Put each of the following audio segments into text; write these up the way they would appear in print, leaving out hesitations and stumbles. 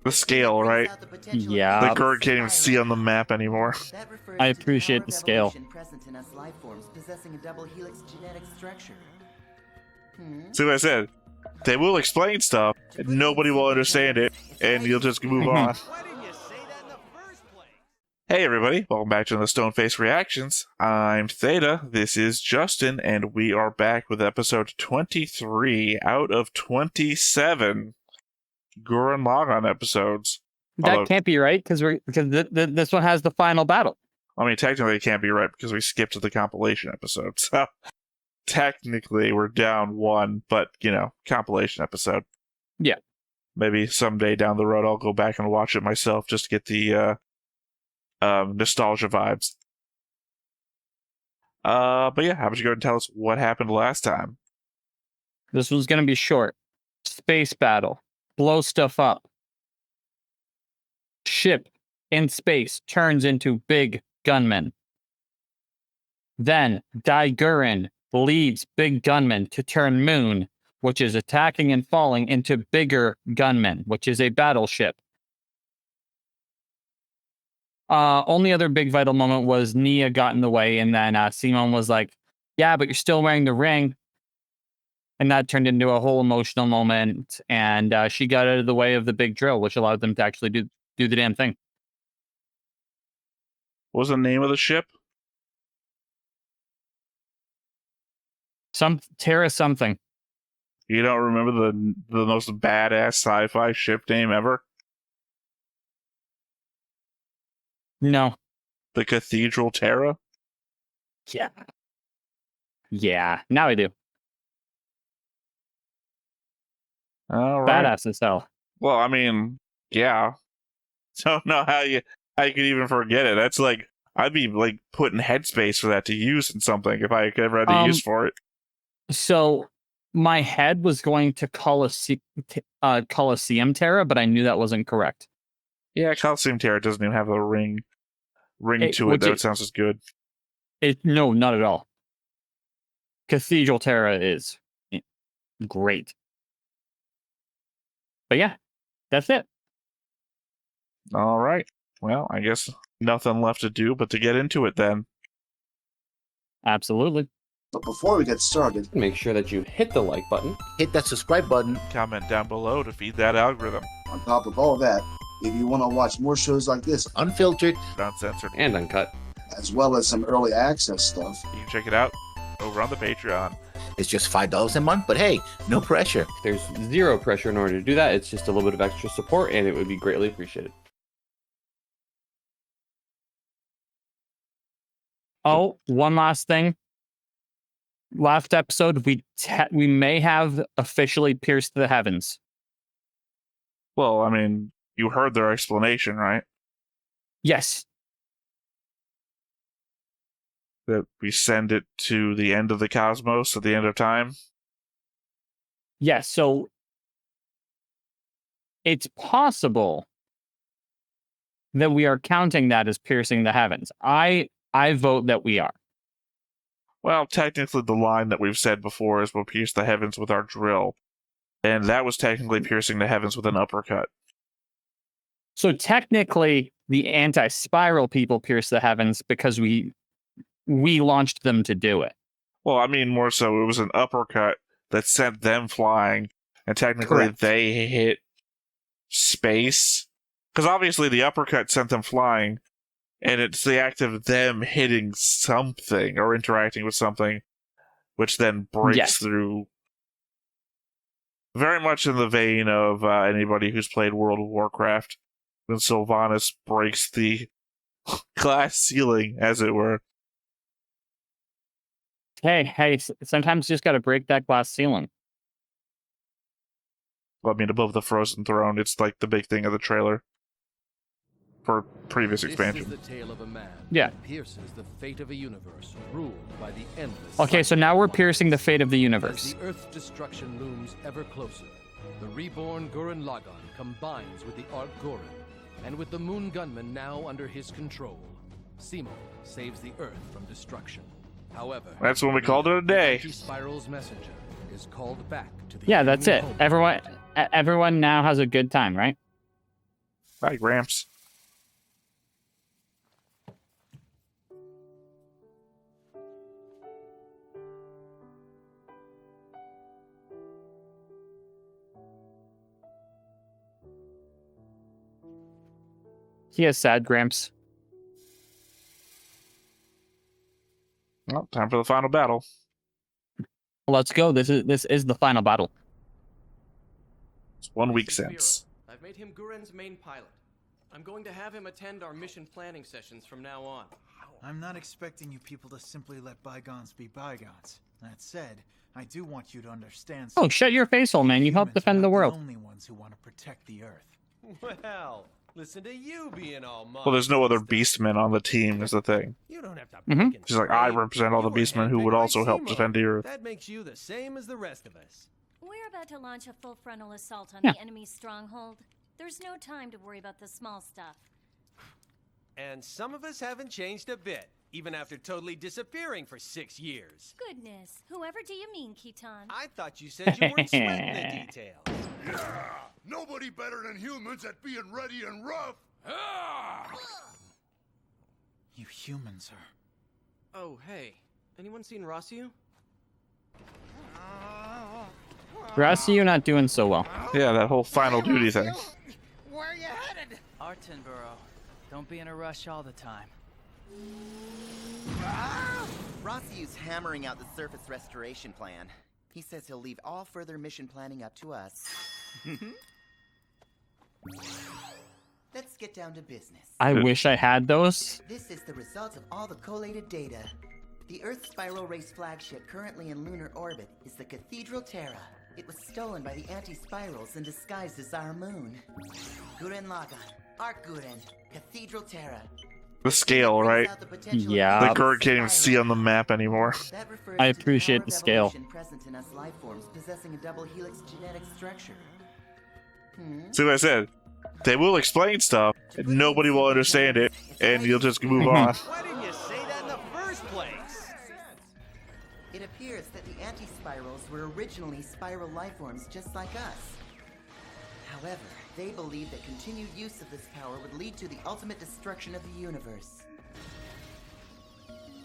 The scale, right? Yeah. The Gurren can't even see on the map anymore. I appreciate the scale. Present in us life forms possessing a double helix genetic structure. See what I said? They will explain stuff, and nobody will understand it, and you'll just move on. Why didn't you say that in the first place? Hey everybody, welcome back to the Stoneface Reactions. I'm Theta, this is Justin, and we are back with episode 23 out of 27 Gurren Lagann episodes. That can't be right because this one has the final battle. I mean, technically it can't be right because we skipped the compilation episode, so technically we're down one, but, you know, compilation episode. Yeah. Maybe someday down the road I'll go back and watch it myself just to get the nostalgia vibes. But yeah, how about you go ahead and tell us what happened last time? This one's going to be short. Space battle. Blow stuff up. Ship in space turns into big gunmen. Then Gurren leads big gunmen to turn Moon, which is attacking and falling, into bigger gunmen, which is a battleship. Only other big vital moment was Nia got in the way, and then Simon was like, yeah, but you're still wearing the ring. And that turned into a whole emotional moment, and she got out of the way of the big drill, which allowed them to actually do the damn thing. What was the name of the ship? Terra something. You don't remember the most badass sci-fi ship name ever? No. The Cathedral Terra? Yeah. Yeah, now I do. All right. Badass as hell. Well, I mean, yeah. Don't know how you could even forget it. That's like, I'd be like putting headspace for that to use in something if I ever had to use for it. So my head was going to Coliseum Terra, but I knew that wasn't correct. Yeah, Coliseum Terra doesn't even have a ring to it, though. It sounds as good. No, not at all. Cathedral Terra is great. But yeah, that's it. All right. Well, I guess nothing left to do but to get into it then. Absolutely. But before we get started, make sure that you hit the like button. hit that subscribe button. Comment down below to feed that algorithm. On top of all that, if you want to watch more shows like this, unfiltered, Uncensored. And uncut. as well as some early access stuff, You can check it out over on the Patreon. It's just $5 a month, but hey, no pressure. There's zero pressure in order to do that. It's just a little bit of extra support, and it would be greatly appreciated. Oh, one last thing. Last episode, we may have officially pierced the heavens. Well, I mean, you heard their explanation, right? Yes. That we send it to the end of the cosmos at the end of time. Yes, so it's possible that we are counting that as piercing the heavens. I vote that we are. Well, technically the line that we've said before is we'll pierce the heavens with our drill. And that was technically piercing the heavens with an uppercut. So technically, the anti-spiral people pierce the heavens because we launched them to do it. Well, I mean, more so, it was an uppercut that sent them flying, and technically Correct. they hit space. Because obviously the uppercut sent them flying, and it's the act of them hitting something or interacting with something, which then breaks through. Very much in the vein of anybody who's played World of Warcraft, when Sylvanas breaks the glass ceiling, as it were. Hey, sometimes you just got to break that glass ceiling. Well, I mean, above the Frozen Throne, it's like the big thing of the trailer for previous expansion. This is the tale of a man Yeah. who pierces the fate of a universe ruled by the endless. Okay, so now we're piercing the fate of the As universe. the Earth's destruction looms ever closer, the reborn Gurren Lagann combines with the Ark Gurren, and with the Moon Gunman now under his control, Simon saves the Earth from destruction. However, That's when we called it a day. Spiral's messenger is called back to the Yeah, that's human it. home. Everyone now has a good time, right? Bye, Gramps. He has sad Gramps. Well, time for the final battle. Let's go. This is the final battle. It's 1 week This is since. Biro. I've made him Gurren's main pilot. I'm going to have him attend our mission planning sessions from now on. I'm not expecting you people to simply let bygones be bygones. That said, I do want you to understand. Oh, shut your face, old man. You help Humans are defend the not world. The only ones who want to protect the Earth. Well, listen to you being all Well, there's no other beastmen on the team, is the thing. You don't have to. Mhm. She's like, I represent all the beastmen who would also help defend the Earth. That makes you the same as the rest of us. We're about to launch a full frontal assault on Yeah. the enemy's stronghold. There's no time to worry about the small stuff. And some of us haven't changed a bit, even after totally disappearing for 6 years. Goodness, whoever do you mean, Kittan? I thought you said you weren't sweating the details. Yeah! Nobody better than humans at being ready and rough! You humans are. Oh, hey. Anyone seen Rossiu? Grassy, you're not doing so well. Yeah, that whole final duty thing. Where are you headed? Artenborough. Don't be in a rush all the time. Rossiu's hammering out the surface restoration plan. He says he'll leave all further mission planning up to us. Let's get down to business. I wish I had those. This is the result of all the collated data. The Earth Spiral Race flagship currently in lunar orbit is the Cathedral Terra. It was stolen by the anti-spirals and disguised as our moon. Gurren Lagann, Arc Gurren, Cathedral Terra. The scale, right? Yeah. The Gurren can't even see on the map anymore. That refers I to appreciate power the of scale. evolution present in us life forms possessing a double helix genetic structure. See what I said? They will explain stuff, and nobody will understand it, and you'll just move on. Why didn't you say that in the first place? It appears that the anti-spirals were originally spiral life forms just like us. However, they believe that continued use of this power would lead to the ultimate destruction of the universe.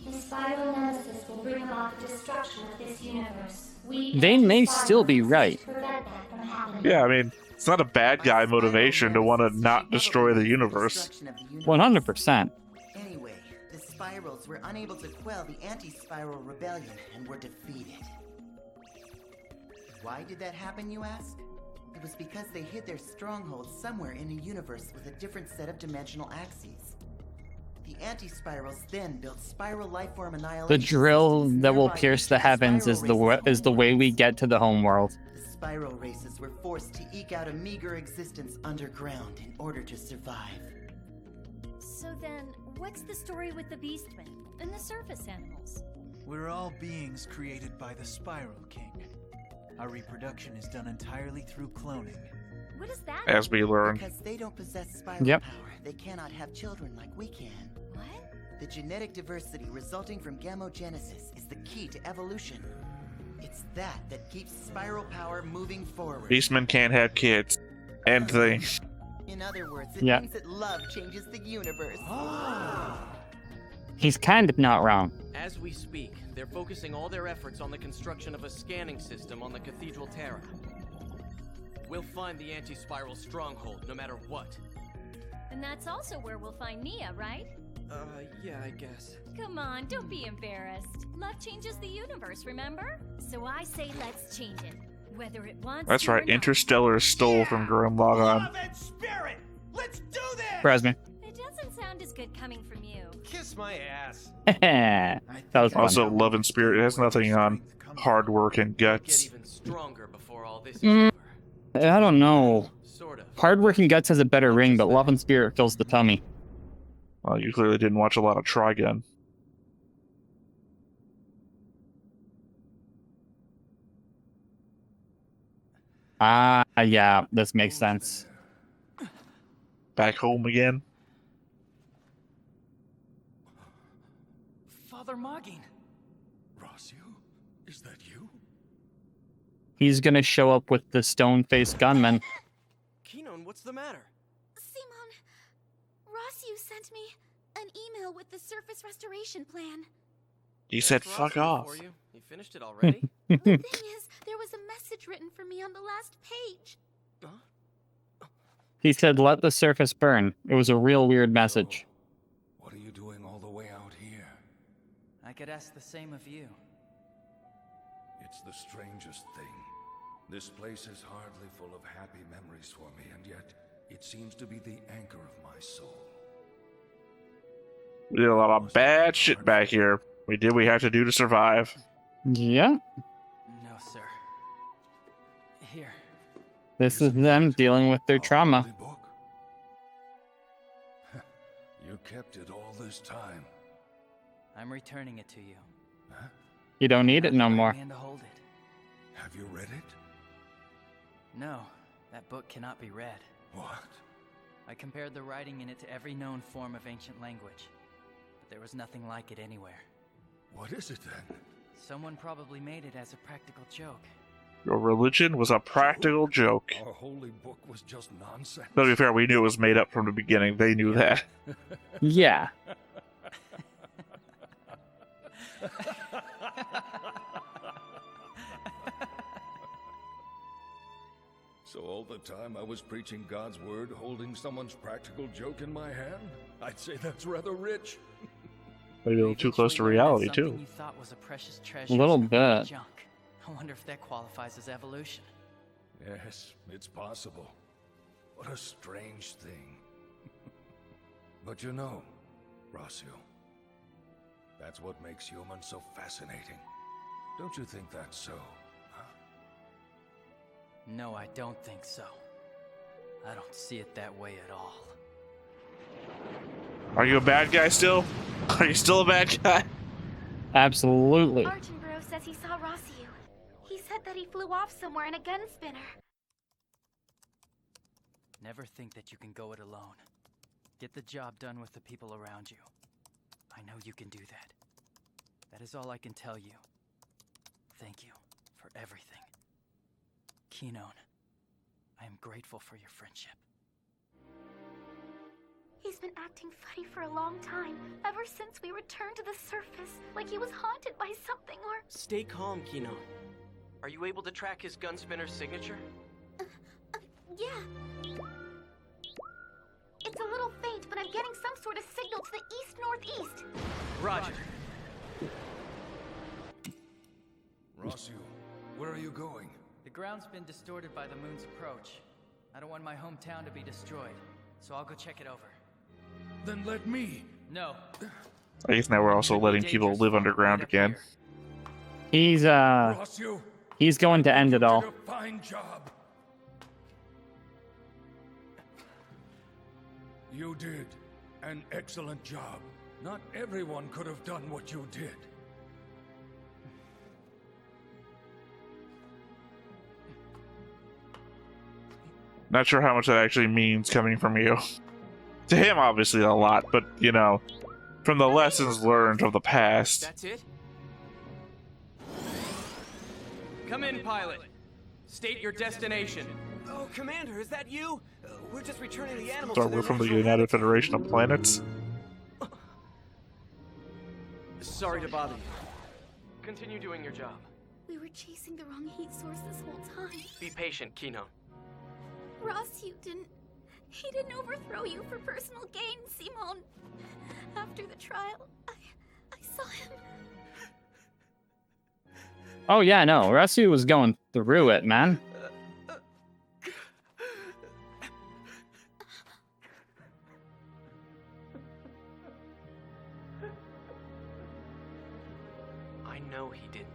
The spiral nemesis will bring about the destruction of this universe. They may still be right. Prevent that from happening. Yeah, I mean, it's not a bad guy motivation to want to not destroy the universe. Destruction of the universe. 100%. Anyway, the spirals were unable to quell the anti-spiral rebellion and were defeated. Why did that happen, you ask? It was because they hid their stronghold somewhere in a universe with a different set of dimensional axes. The anti-spirals then built spiral lifeform annihilation. The drill systems that will nearby pierce each the of heavens spiral is the races' way we homeworlds. get to the homeworld. The spiral races were forced to eke out a meager existence underground in order to survive. So then, what's the story with the beastmen and the surface animals? We're all beings created by the Spiral King. Our reproduction is done entirely through cloning. What does that As we learn. Because they don't possess spiral Yep. power, they cannot have children like we can. What? The genetic diversity resulting from gamogenesis is the key to evolution. It's that keeps spiral power moving forward. Beastmen can't have kids. End thing. In other words, it Yeah. means that love changes the universe. He's kind of not wrong. As we speak, they're focusing all their efforts on the construction of a scanning system on the Cathedral Terra. We'll find the anti-spiral stronghold no matter what. And that's also where we'll find Nia, right? Yeah, I guess. Come on, don't be embarrassed. Love changes the universe, remember? So I say let's change it. Whether it wants That's to right, or not. Interstellar stole from Gurren Lagann. and spirit! Let's do this! Surprise me. It doesn't sound as good coming from you. Kiss my ass. That was fun. Also, love and spirit. It has nothing on hard work and Get guts. even stronger before all this is Mm. over. I don't know. Sort of. Hardworking Guts has a better ring, but Love and Spirit fills the tummy. Well, you clearly didn't watch a lot of Trigun. Ah, yeah, this makes sense. Back home again. Father Mogging. Rossiu? Is that you? He's gonna show up with the stone-faced gunman. Keenan, what's the matter? Simon, Rossiu sent me an email with the surface restoration plan. He said, "Fuck off." You finished it already? The thing is, there was a message written for me on the last page. He said, "Let the surface burn." It was a real weird message. What are you doing all the way out here? I could ask the same of you. It's the strangest thing. This place is hardly full of happy memories for me, and yet it seems to be the anchor of my soul. We did a lot of bad shit back here. We did what we had to do to survive. Yeah. No, sir. Here. This is them dealing with their trauma. You kept it all this time. I'm returning it to you. Huh? You don't need it no more. To hold it. Have you read it? No, that book cannot be read. What? I compared the writing in it to every known form of ancient language, but there was nothing like it anywhere. What is it then? Someone probably made it as a practical joke. Your religion was a practical joke. Our holy book was just nonsense. But to be fair, we knew it was made up from the beginning. They knew that. Yeah. So all the time I was preaching God's word, holding someone's practical joke in my hand? I'd say that's rather rich. Maybe a little too close to reality, Something too. you thought was a precious treasure. A little is nothing but bit. Junk. I wonder if that qualifies as evolution. Yes, it's possible. What a strange thing. But you know, Rossiu, that's what makes humans so fascinating. Don't you think that's so? Huh? No, I don't think so. I don't see it that way at all. Are you a bad guy still? Are you still a bad guy? Absolutely. Archenborough says he saw Rossiu. He said that he flew off somewhere in a gun spinner. Never think that you can go it alone. Get the job done with the people around you. I know you can do that. That is all I can tell you. Thank you for everything. Kinon, I am grateful for your friendship. He's been acting funny for a long time, ever since we returned to the surface, like he was haunted by something or... Stay calm, Kinon. Are you able to track his gun spinner's signature? Yeah. It's a little faint, but I'm getting some sort of signal to the east-northeast. Roger. Rossiu, where are you going? The ground's been distorted by the moon's approach. I don't want my hometown to be destroyed, so I'll go check it over. Then let me. No. I guess now we're also letting people live underground again. He's Rossiu, he's going to end it all. you did a fine job. You did an excellent job. Not everyone could have done what you did. Not sure how much that actually means coming from you. To him, obviously, a lot, but, you know, from the lessons learned of the past. That's it? Come in, pilot. State your destination. Oh, Commander, is that you? We're just returning the animals. So we're from the United Federation of Planets. Sorry to bother you. Continue doing your job. We were chasing the wrong heat source this whole time. Be patient, Kinon. Rossiu didn't overthrow you for personal gain, Simon. After the trial, I saw him. Oh yeah, no, Rossiu was going through it, man. I know he didn't.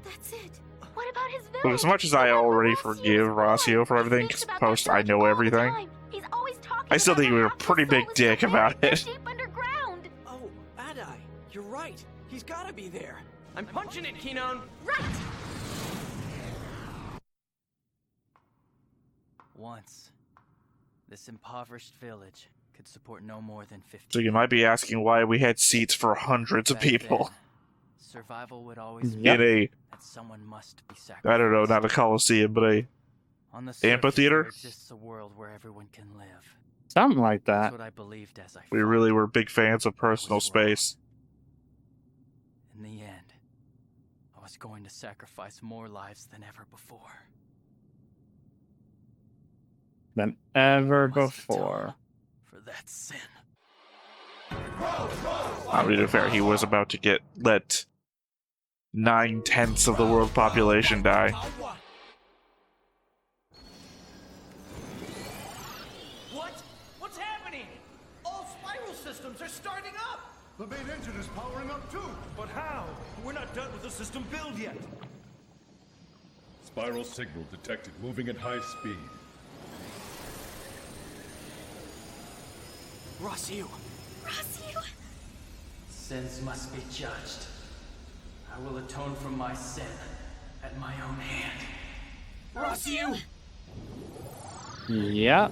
That's it. What about his village? But as much as I already forgive Rossiu for everything, post I know everything, I still think we were a pretty big dick about it. Underground. Oh, Adai, you're right. He's gotta be there. I'm punching it, Kinon. Right. Once, this impoverished village could support no more than 50. So you might be asking why we had seats for hundreds of Back people. then, survival would always be In a, that someone must be I sacrificed. don't know, not a coliseum, but a On the surface, amphitheater? there exists a world where everyone can live. Something like that. That's what I believed as I We fought. really were big fans of personal was wrong. space. In the end, I was going to sacrifice more lives than ever before. Than ever I must before. atone for that sin. To be fair, he was about to let 9/10 of the world population die. What's happening? All spiral systems are starting up! The main engine is powering up too. But how? We're not done with the system build yet. Spiral signal detected, moving at high speed. Rossiu! Rossiu! Sins must be judged. I will atone for my sin at my own hand. Rossiu! Yeah.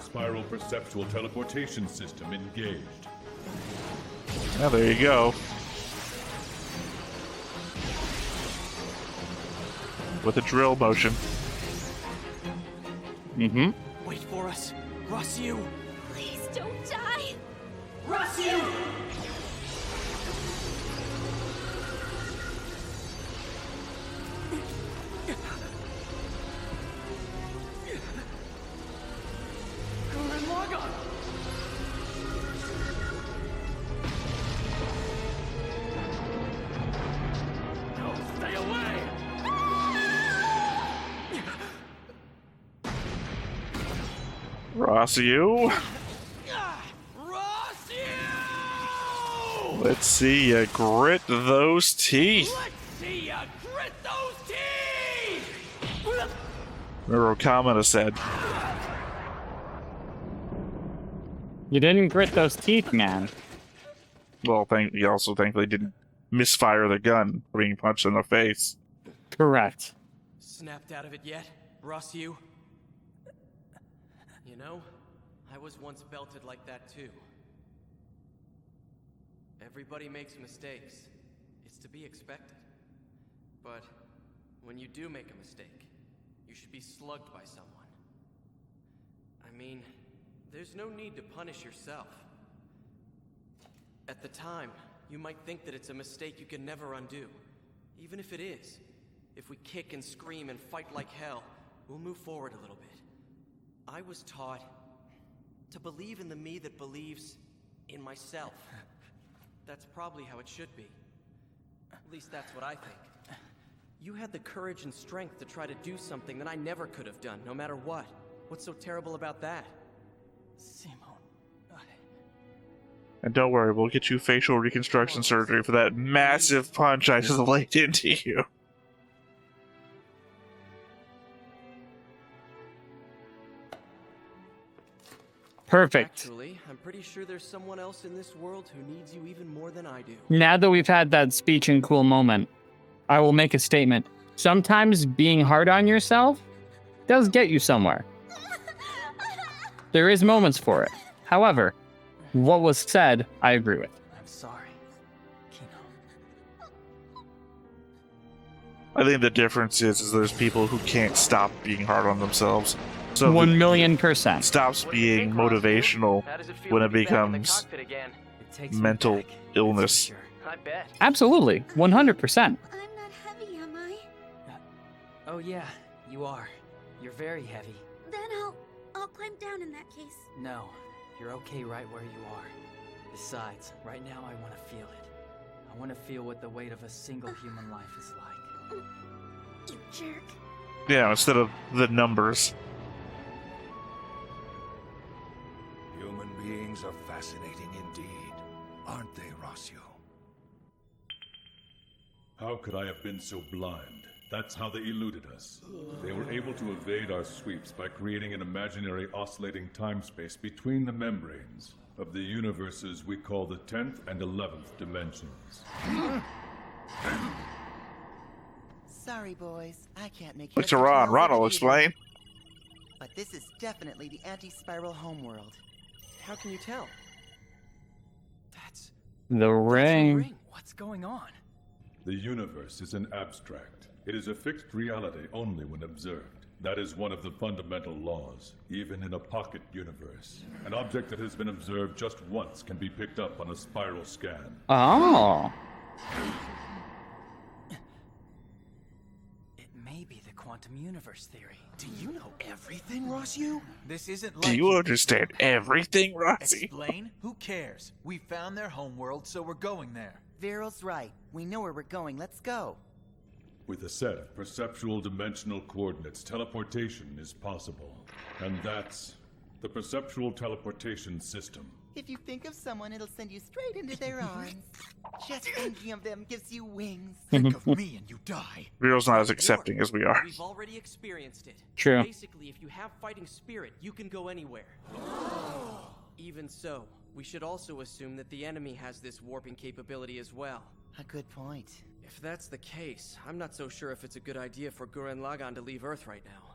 Spiral perceptual teleportation system engaged. Oh, there you go. With a drill motion. Mm-hmm. Wait for us. Rossiu! Please don't die! Rossiu! Gurren Lagann! No, stay away! Rossiu. Rossiu! Let's see you grit those teeth. Let's see ya grit those teeth! Remember what Kamina said. You didn't grit those teeth, man. Well, he also thankfully didn't misfire the gun for being punched in the face. Correct. Snapped out of it yet, Rossiu? You know, I was once belted like that too. Everybody makes mistakes. It's to be expected. But when you do make a mistake, you should be slugged by someone. I mean, there's no need to punish yourself. At the time, you might think that it's a mistake you can never undo. Even if it is. If we kick and scream and fight like hell, we'll move forward a little bit. I was taught to believe in the me that believes in myself. That's probably how it should be. At least that's what I think. You had the courage and strength to try to do something that I never could have done, no matter what. What's so terrible about that? Simon, And don't worry, we'll get you facial reconstruction surgery for that massive punch I just laid into you. Perfect. Actually, I'm pretty sure there's someone else in this world who needs you even more than I do. Now that we've had that speech and cool moment, I will make a statement. Sometimes being hard on yourself does get you somewhere. There is moments for it. However, what was said, I agree with. I'm sorry, Kino. I think the difference is there's people who can't stop being hard on themselves. So 1,000,000%. Stops being motivational when it becomes mental illness. I bet. Absolutely. 100%. I'm not heavy, am I? Oh yeah, you are. You're very heavy. Then I'll climb down in that case. No, you're okay right where you are. Besides, right now I want to feel it. I want to feel what the weight of a single human life is like. You jerk. Yeah, instead of the numbers. Human beings are fascinating indeed, aren't they, Rossiu? How could I have been so blind? That's how they eluded us. They were able to evade our sweeps by creating an imaginary oscillating time-space between the membranes of the universes we call the 10th and 11th dimensions. Sorry, boys. I can't make Look heads to or Ron. tails Ron of it will either. explain. But this is definitely the anti-spiral homeworld. How can you tell? The ring. What's going on? The universe is an abstract. It is a fixed reality only when observed. That is one of the fundamental laws, even in a pocket universe. An object that has been observed just once can be picked up on a spiral scan. Oh. It may be the quantum universe theory. Do you know everything, Rossio? This isn't Do like you understand everything, Rossi? Explain? Who cares? We found their homeworld, so we're going there. Viral's right. We know where we're going. Let's go. With a set of perceptual dimensional coordinates, teleportation is possible. And that's the perceptual teleportation system. If you think of someone, it'll send you straight into their arms. Just thinking of them gives you wings. Think of me and you die. Real's not as accepting as we are. We've already experienced it. True. Basically, if you have fighting spirit, you can go anywhere. Even so, we should also assume that the enemy has this warping capability as well. A good point. If that's the case, I'm not so sure if it's a good idea for Gurren Lagann to leave Earth right now.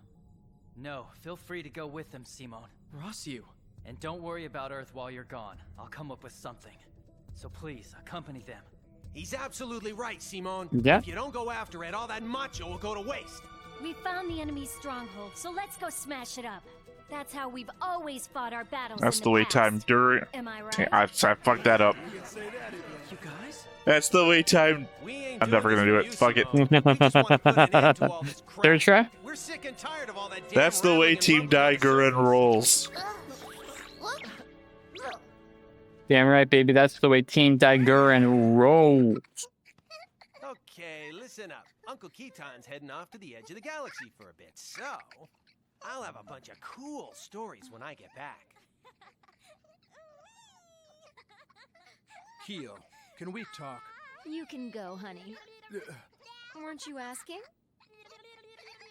No, feel free to go with them, Simon. Rossio. And don't worry about Earth while you're gone. I'll come up with something. So please, accompany them. He's absolutely right, Simon. Yeah. If you don't go after it, all that macho will go to waste. We found the enemy's stronghold, so let's go smash it up. That's how we've always fought our battles. That's in the way past. time during. Am I right? I fucked that up. You guys? That's the way time. I'm never gonna do it. Fuck it. Third try? We're sick and tired of all that. That's the way Team Gurren rolls. Damn right, baby. That's the way Team Gurren rolls. Okay, listen up. Uncle Kittan's heading off to the edge of the galaxy for a bit, so I'll have a bunch of cool stories when I get back. Kyo, can we talk? You can go, honey. Weren't you asking?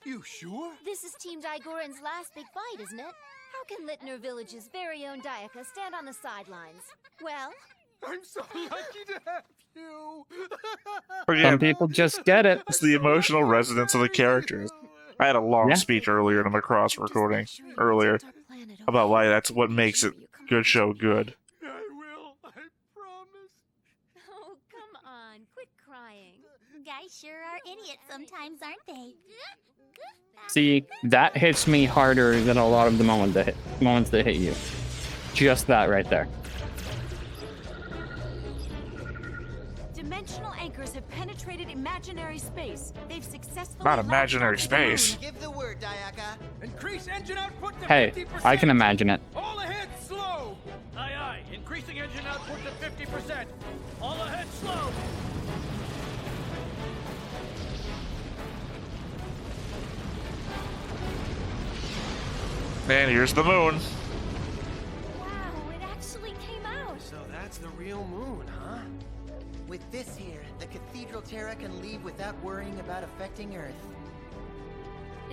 You sure? This is Team Gurren's last big fight, isn't it? How can Littner Village's very own Dayaka stand on the sidelines? Well, I'm so lucky to have you. Some people just get it. It's the emotional resonance of the characters. I had a long speech earlier in the Macross recording earlier about why that's what makes it good show good. Oh, come on. Quit crying. Guys sure are idiots sometimes, aren't they? See, that hits me harder than a lot of the moments that hit you. Just that right there. Dimensional anchors have penetrated imaginary space. They've successfully. Not imaginary space. Give the word, Dayaka. Increase engine output to Hey, 50%. I can imagine it. All ahead, slow. Aye, aye. Increasing engine output to 50%. All ahead, slow. And here's the moon. wow, it actually came out. So that's the real moon, huh? With this here, the Cathedral Terra can leave without worrying about affecting Earth.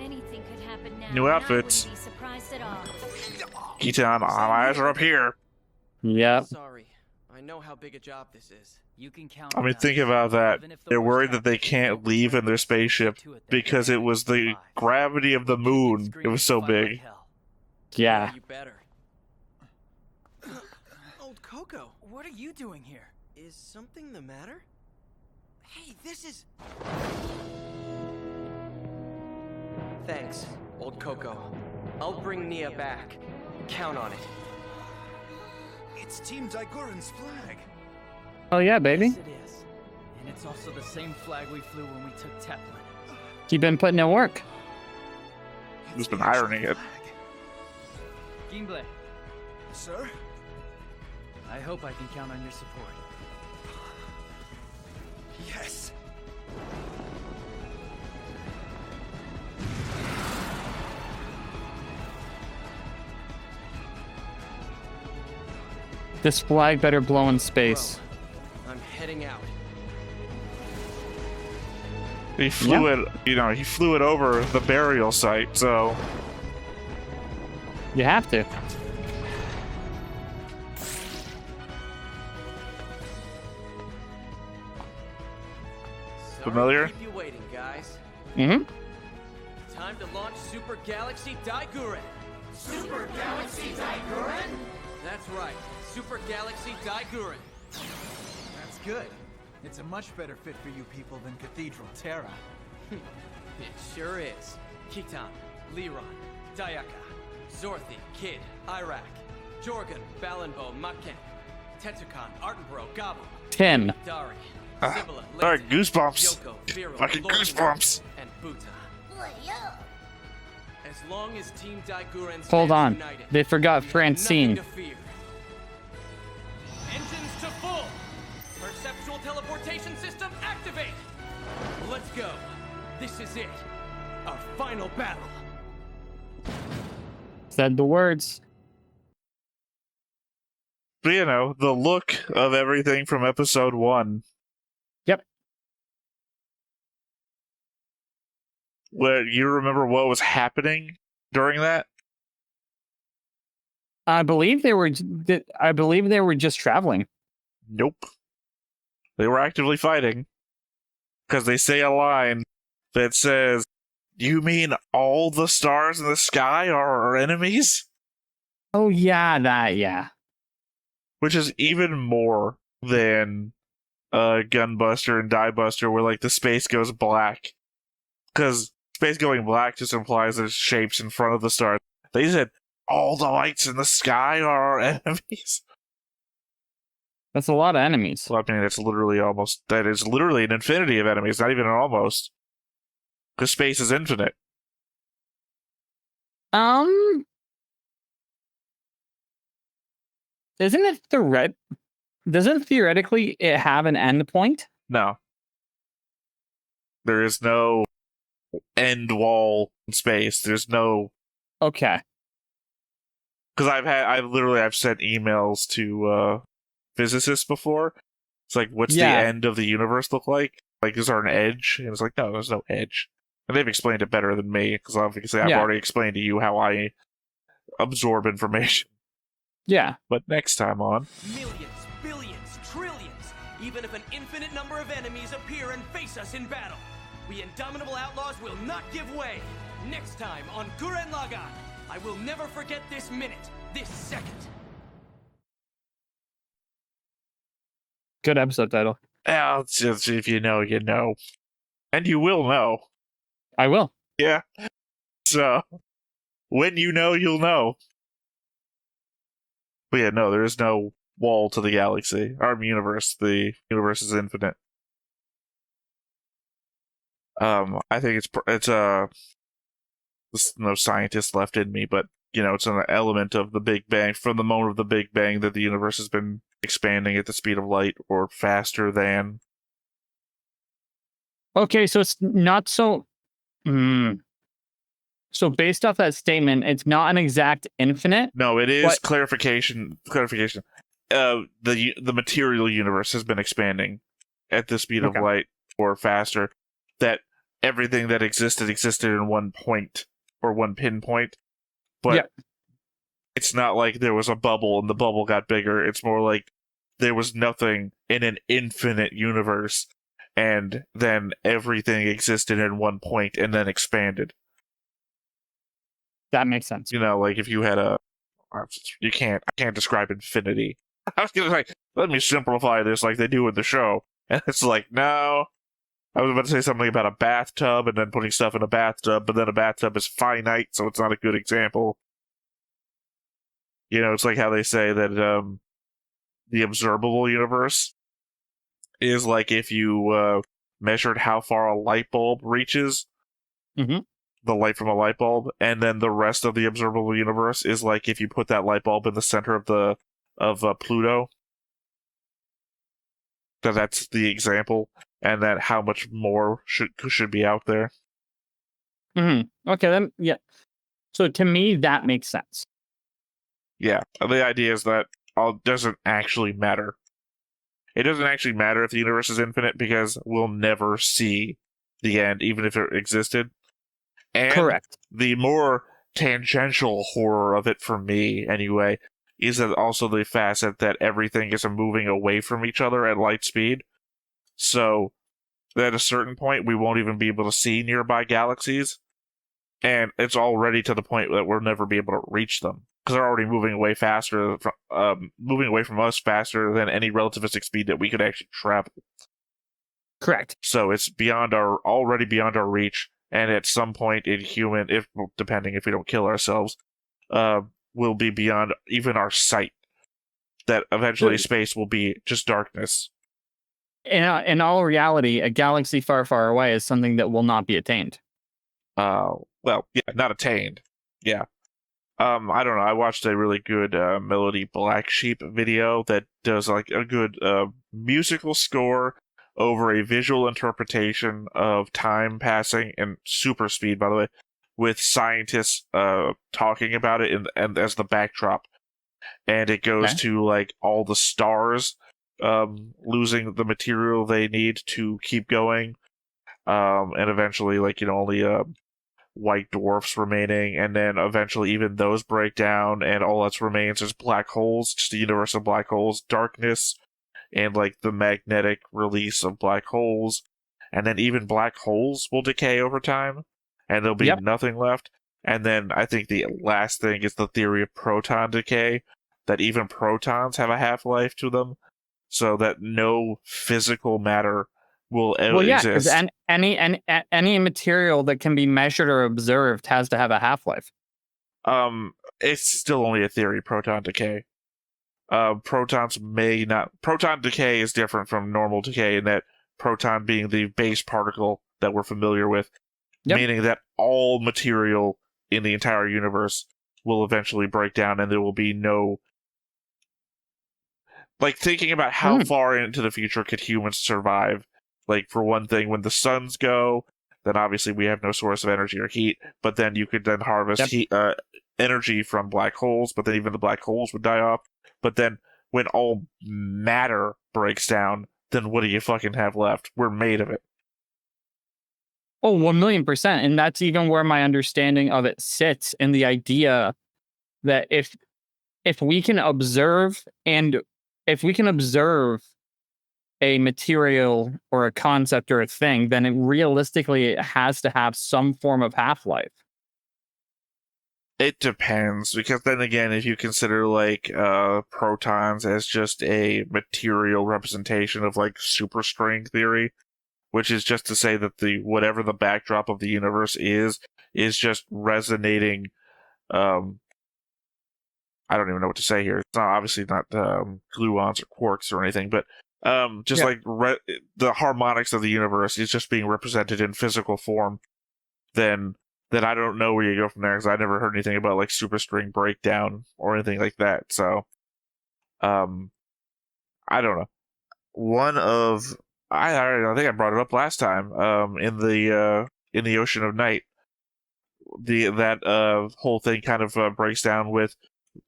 Anything could happen now. New and outfits. I wouldn't be surprised at all. Kitan, my eyes are up here. Yep. Sorry. I know how big a job this is. You can count I mean, think about that. They're worried that they can't leave in their spaceship because it was the gravity of the moon. It was so big. Yeah. You better. Old Coco, What are you doing here? is something the matter? Hey, this is... Thanks, Old Coco. I'll bring Nia back. Count on it. It's Team Gurren's flag. Oh yeah, baby. Yes, it is. And it's also the same flag we flew when we took Teplin. You've been putting in work. Who's been ironing it? Gimble, Sir? I hope I can count on your support. Yes. This flag better blow in space. I'm heading out. He flew it, he flew it over the burial site, so... You have to. Familiar? Keep you waiting, guys. Mm-hmm. Time to launch Super Galaxy Gurren. Super Galaxy Gurren? That's right, Super Galaxy Gurren. That's good. It's a much better fit for you people than Cathedral Terra. It sure is. Kittan, Liron, Dayaka, Zorthi, Kid, Iraq, Jorgen, Balenbo, Makken, Tetsukan, Artenbro, Gabo, Tim. Dari, Sibila, Alright, goosebumps. Yoko, Viral, Fucking Lord, goosebumps. and Buta. As long as Team Daiguren Hold stands on. united, They forgot we have Francine. nothing to fear. Engines to full. Perceptual teleportation system activate. Let's go. This is it. Our final battle. Said the words. But, you know, the look of everything from episode 1. Yep. Where you remember what was happening during that? I believe they were just traveling. Nope. They were actively fighting. Because they say a line that says, "You mean all the stars in the sky are our enemies?" Oh yeah, yeah. Which is even more than Gunbuster and Diebuster, where like the space goes black. Because space going black just implies there's shapes in front of the stars. They said all the lights in the sky are our enemies. That's a lot of enemies. Well, I mean, that is literally an infinity of enemies, not even an almost. Because space is infinite. Doesn't theoretically it have an end point? No. There is no end wall in space. There's no... Okay. Because I've sent emails to physicists before. It's like, what's the end of the universe look like? Like, is there an edge? And it's like, no, there's no edge. And they've explained it better than me, because obviously I've already explained to you how I absorb information. Yeah. But next time on... Millions, billions, trillions. Even if an infinite number of enemies appear and face us in battle, we indomitable outlaws will not give way. Next time on Gurren Lagann, I will never forget this minute, this second. Good episode title. Yeah, it's just, if you know, you know. And you will know. I will. Yeah. So, when you know, you'll know. But yeah, no, there is no wall to the galaxy. Our universe, the universe is infinite. I think it's there's no scientist left in me, but you know, it's an element of the Big Bang. From the moment of the Big Bang, that the universe has been expanding at the speed of light, or faster than. Okay, so it's not so. So based off that statement, it's not an exact infinite. No, it is clarification. The material universe has been expanding at the speed of light or faster. That everything that existed in one point or one pinpoint. But it's not like there was a bubble and the bubble got bigger. It's more like there was nothing in an infinite universe, and then everything existed in one point and then expanded. That makes sense. You know, like if you had I can't describe infinity. I was gonna say, let me simplify this like they do in the show. And it's like, no. I was about to say something about a bathtub and then putting stuff in a bathtub, but then a bathtub is finite, so it's not a good example. You know, it's like how they say that the observable universe is like if you measured how far a light bulb reaches, the light from a light bulb, and then the rest of the observable universe is like if you put that light bulb in the center of Pluto. That's the example, and that how much more should be out there. Okay, then So to me, that makes sense. Yeah, the idea is that all doesn't actually matter. It doesn't actually matter if the universe is infinite, because we'll never see the end, even if it existed. And correct. The more tangential horror of it, for me anyway, is that also the facet that everything is moving away from each other at light speed. So, at a certain point, we won't even be able to see nearby galaxies, and it's already to the point that we'll never be able to reach them, because they're already moving away from us faster than any relativistic speed that we could actually travel. Correct. So it's already beyond our reach, and at some point in human, depending if we don't kill ourselves, will be beyond even our sight. That eventually space will be just darkness. In all reality, a galaxy far, far away is something that will not be attained. Well, yeah, not attained. Yeah. I don't know. I watched a really good Melody Black Sheep video that does like a good musical score over a visual interpretation of time passing and super speed, by the way, with scientists talking about it and as the backdrop. And it goes to like all the stars losing the material they need to keep going, and eventually like only white dwarfs remaining, and then eventually even those break down, and all that remains is black holes, just a universe of black holes, darkness, and like the magnetic release of black holes, and then even black holes will decay over time, and there'll be nothing left. And then I think the last thing is the theory of proton decay, that even protons have a half-life to them, so that no physical matter will exist. Because any material that can be measured or observed has to have a half-life. It's still only a theory, proton decay. Protons may not... Proton decay is different from normal decay in that proton being the base particle that we're familiar with, meaning that all material in the entire universe will eventually break down and there will be no... Like, thinking about how far into the future could humans survive. Like, for one thing, when the suns go, then obviously we have no source of energy or heat, but then you could then harvest energy from black holes, but then even the black holes would die off. But then when all matter breaks down, then what do you fucking have left? We're made of it. Oh, 1,000,000%. And that's even where my understanding of it sits, in the idea that if we can observe a material or a concept or a thing, then realistically it has to have some form of half-life. It depends, because then again, if you consider like protons as just a material representation of like superstring theory, which is just to say that whatever the backdrop of the universe is just resonating. I don't even know what to say here. It's obviously not gluons or quarks or anything, but the harmonics of the universe is just being represented in physical form. Then I don't know where you go from there, because I never heard anything about like superstring breakdown or anything like that. So, I don't know. I think I brought it up last time. In the Ocean of Night, that whole thing kind of breaks down with,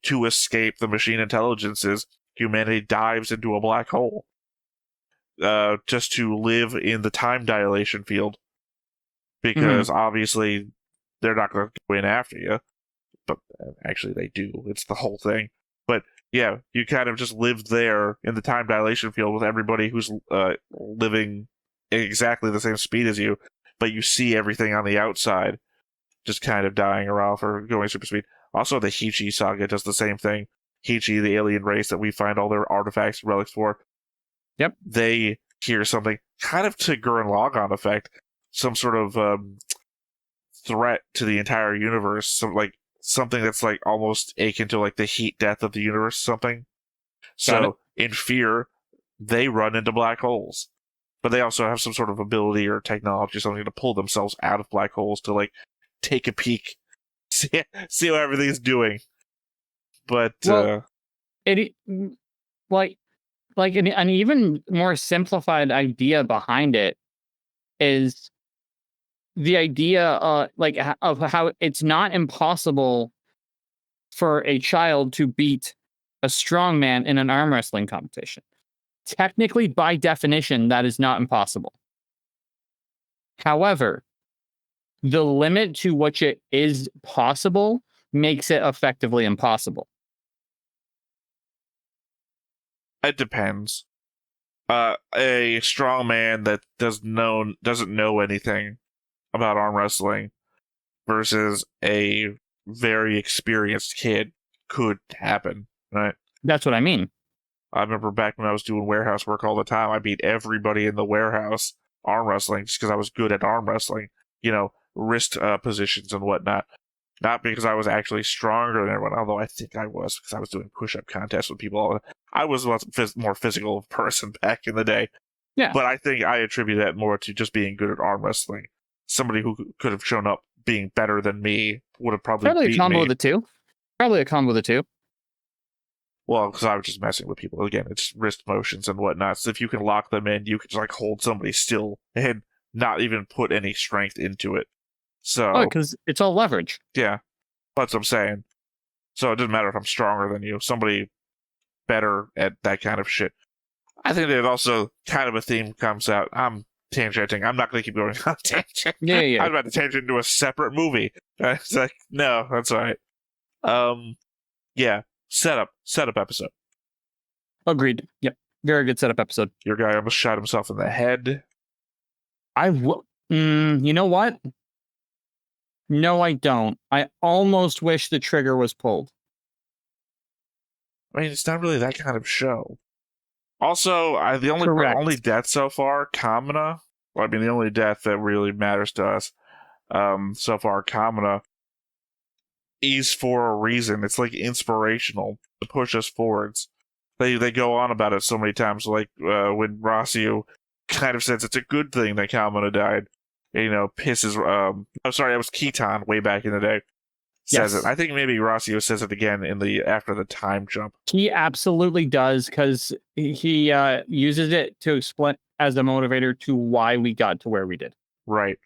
to escape the machine intelligences, humanity dives into a black hole, just to live in the time dilation field, because obviously they're not going to go in after you, but actually they do. It's the whole thing. But yeah, you kind of just live there in the time dilation field with everybody who's living exactly the same speed as you, but you see everything on the outside just kind of dying around for going super speed. Also, the Hichi saga does the same thing. Hichi, the alien race that we find all their artifacts and relics for. Yep. They hear something kind of to Gurren Lagann effect, some sort of threat to the entire universe, something that's like almost akin to like the heat death of the universe, something. So in fear, they run into black holes, but they also have some sort of ability or technology or something to pull themselves out of black holes to like take a peek, see how everything's doing. But an even more simplified idea behind it is the idea of how it's not impossible for a child to beat a strong man in an arm wrestling competition. Technically, by definition, that is not impossible. However, the limit to which it is possible makes it effectively impossible. It depends. A strong man that doesn't know anything about arm wrestling versus a very experienced kid could happen, right? That's what I mean. I remember back when I was doing warehouse work all the time, I beat everybody in the warehouse arm wrestling just because I was good at arm wrestling, wrist positions and whatnot. Not because I was actually stronger than everyone, although I think I was, because I was doing push-up contests with people. I was a more physical person back in the day. Yeah. But I think I attribute that more to just being good at arm wrestling. Somebody who could have shown up being better than me would have probably Probably a beat combo me. of the two. Probably a combo of the two. Well, because I was just messing with people. Again, it's wrist motions and whatnot. So if you can lock them in, you can just hold somebody still and not even put any strength into it. So, because it's all leverage. Yeah, that's what I'm saying. So it doesn't matter if I'm stronger than you. Somebody better at that kind of shit. I think that also kind of a theme comes out. I'm tangenting. I'm not going to keep going on tangent. Yeah. I was about to tangent into a separate movie. It's like, no, that's all right. Yeah, setup episode. Agreed. Yep, very good setup episode. Your guy almost shot himself in the head. You know what? No, I don't. I almost wish the trigger was pulled. I mean, it's not really that kind of show. Also, the only death so far, kamina. Well, I mean, the only death that really matters to us so far, kamina, is for a reason. It's like inspirational to push us forwards. They go on about it so many times, like when Rossio kind of says it's a good thing that kamina died. Pisses. I'm sorry, that was Kittan way back in the day. Says it. I think maybe Rossio says it again after the time jump. He absolutely does, because he uses it to explain as a motivator to why we got to where we did. Right.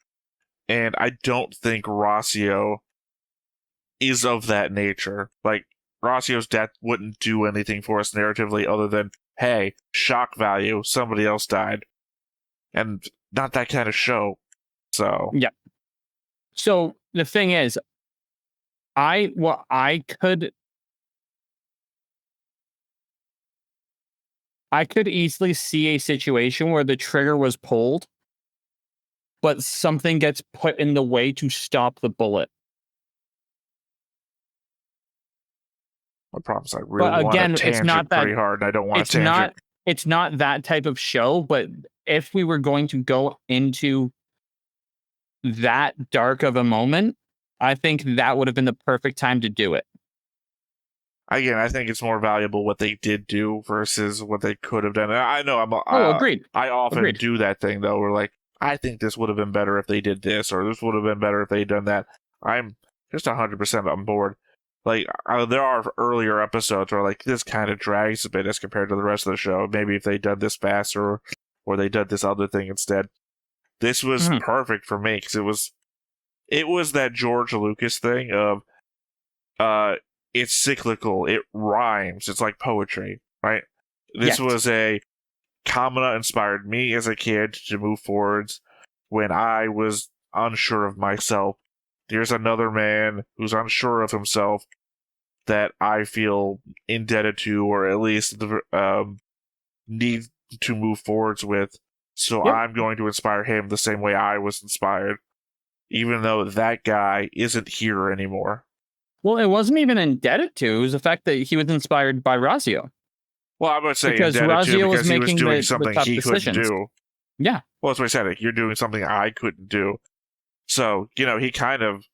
And I don't think Rossio is of that nature. Like, Rossio's death wouldn't do anything for us narratively other than, hey, shock value, somebody else died. And not that kind of show. So. Yeah. So the thing is, I could easily see a situation where the trigger was pulled, but something gets put in the way to stop the bullet. My problem is I really want to tangent pretty hard, and I don't want to tangent. It's not that type of show, but if we were going to go into that dark of a moment, I think that would have been the perfect time to do it. Again, I think it's more valuable what they did do versus what they could have done. I know agreed. I often do that thing, though, where like, I think this would have been better if they did this, or this would have been better if they had done that. I'm just 100% on board. Like, there are earlier episodes where like this kind of drags a bit as compared to the rest of the show. Maybe if they'd done this faster, or they did this other thing instead. This was perfect for me, because it was that George Lucas thing of, it's cyclical, it rhymes, it's like poetry, right? This was a kamina inspired me as a kid to move forwards when I was unsure of myself. Here's another man who's unsure of himself that I feel indebted to, or at least need to move forwards with. So I'm going to inspire him the same way I was inspired, even though that guy isn't here anymore. Well, it wasn't even indebted to. It was the fact that he was inspired by Rossio. Well, I would say because Rossio was making he was doing the something tough he decisions. couldn't do. Yeah. Well, that's what I said. Like, you're doing something I couldn't do. So, he kind of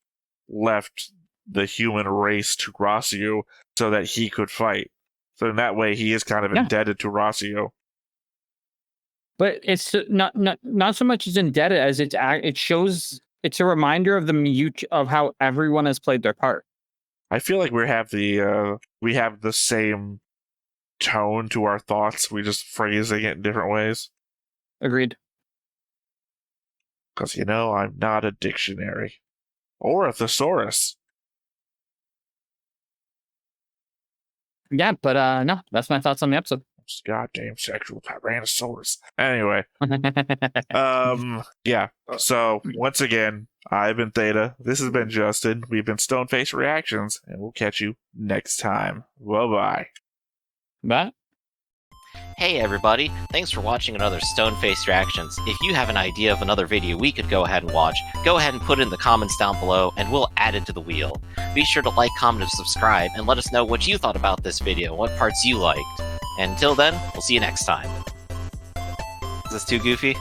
left the human race to Rossio so that he could fight. So in that way, he is kind of indebted to Rossio. But it's not so much as indebted as it shows. It's a reminder of of how everyone has played their part. I feel like we have the same tone to our thoughts. We just phrasing it in different ways. Agreed. Because I'm not a dictionary or a thesaurus. Yeah, but no, that's my thoughts on the episode. Goddamn sexual tyrannosaurus. Anyway, yeah. So once again, I've been Theta. This has been Justin. We've been Stoneface Reactions, and we'll catch you next time. Bye-bye. Bye. Hey everybody, thanks for watching another Stoneface Reactions. If you have an idea of another video we could go ahead and watch, go ahead and put it in the comments down below and we'll add it to the wheel. Be sure to like, comment, and subscribe, and let us know what you thought about this video, what parts you liked. And until then, we'll see you next time. Is this too goofy?